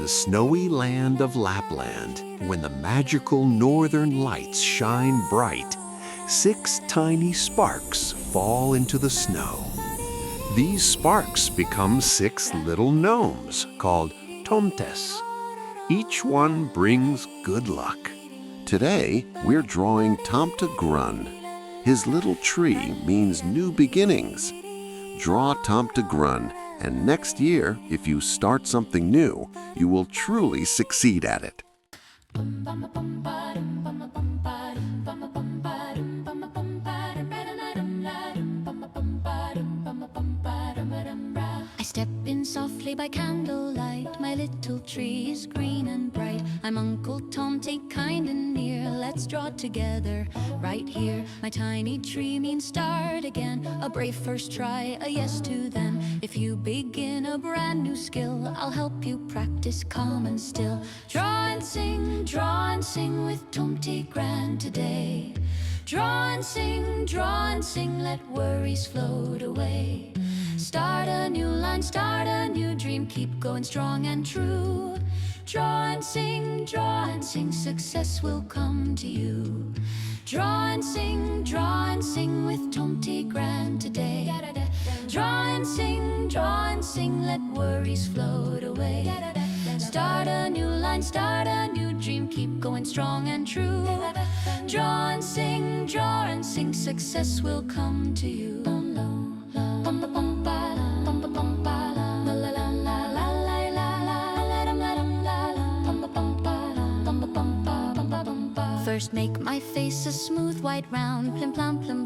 the snowy land of Lapland, when the magical northern lights shine bright, 6 tiny sparks fall into the snow. These sparks become 6 little gnomes called tomtes. Each one brings good luck. Today, we're drawing Tomte Gran. His little tree means new beginnings. Draw Tomte Gran, and next year, if you start something new, you will truly succeed at it. I step in softly by candlelight. My little tree is green and bright. I'm Uncle Tomte, kind and near. Let's draw together right here. My tiny tree means start again. A brave first try, a yes to them. If you begin a brand new skill, I'll help you practice calm and still. Draw and sing with Tomte Gran today. Draw and sing, let worries float away. Start a new line, start a new dream, keep going strong and true. Draw and sing, success will come to you. Draw and sing with Tomte Gran today. Draw and sing, let worries float away. Start a new line, start a new dream, keep going strong and true. Draw and sing, success will come to you. First make my face a smooth white round. Plim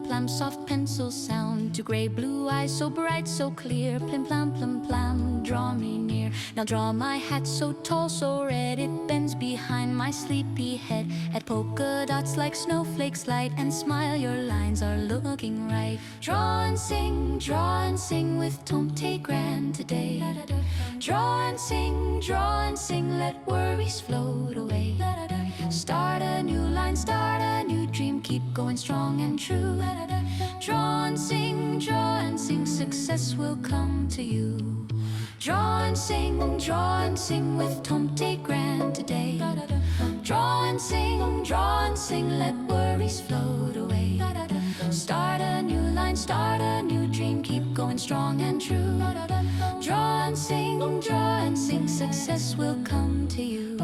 plam, soft pencil sound. 2 gray blue eyes so bright, so clear. Plim plam, draw me near. Now draw my hat so tall, so red. It bends behind my sleepy head. Add polka dots like snowflakes light. And smile, your lines are looking right. Draw and sing with Tomte Gran today. Draw and sing, let worries float away. Start a new line, start a new dream, keep going strong and true. Draw and sing, success will come to you. Draw and sing with Tomte Gran today. Draw and sing, let worries float away. Start a new line, start a new dream, keep going strong and true. Draw and sing, success will come to you.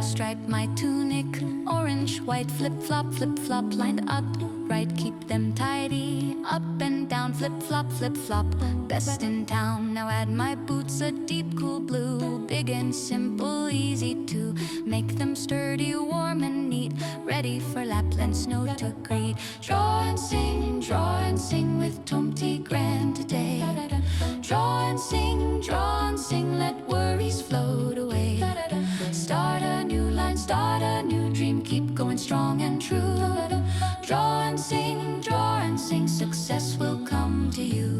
Stripe my tunic, orange, white, flip-flop, lined up, right, keep them tidy. Up and down, flip-flop, best in town. Now add my boots, a deep, cool blue. Big and simple, easy to make them sturdy, warm and neat. Ready for Lapland snow to greet. Draw and sing with Tomte Gran today. Draw and sing, let worries float away. Start a new line, start a new dream, keep going strong and true. Draw and sing, success will come to you.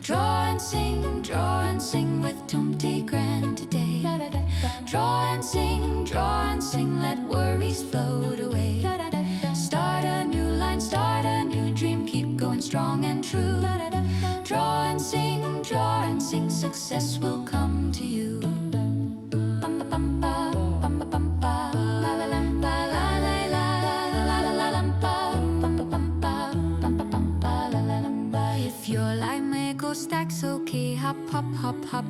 Draw and sing with Tomte Gran today. Draw and sing, let worries float away. Start a new line, start a new dream, keep going strong and true. Draw and sing, success will come to you. If your lime go stacks okay, hop,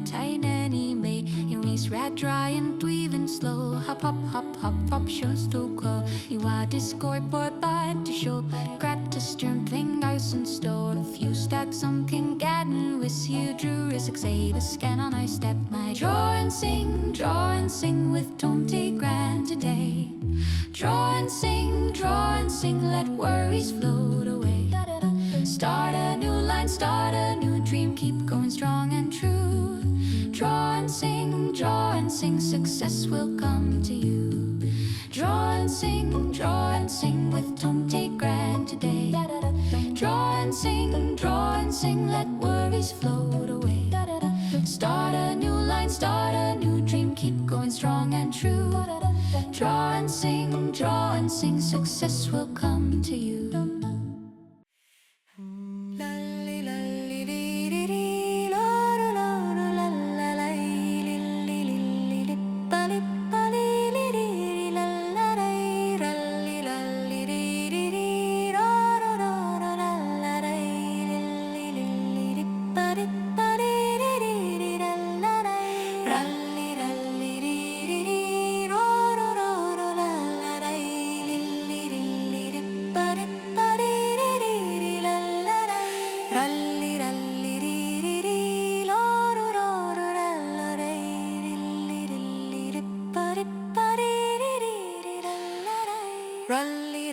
tight anime. Yung is rat dry and tweven slow. Hop, shows to go. Iwa discord por bad to show. Gratis jumping ice and store. If you stack some king gaden, wish you drew risk say the scan on I step my draw and sing with Tomte Gran today. Draw and sing, let worries float away. Start a new line, start a new dream, keep going strong and true. Draw and sing, success will come to you. Draw and sing with Tomte Gran today. Draw and sing, let worries float away. Start a new line, start a new dream, keep going strong and true. Draw and draw and sing, success will come to you. Ralli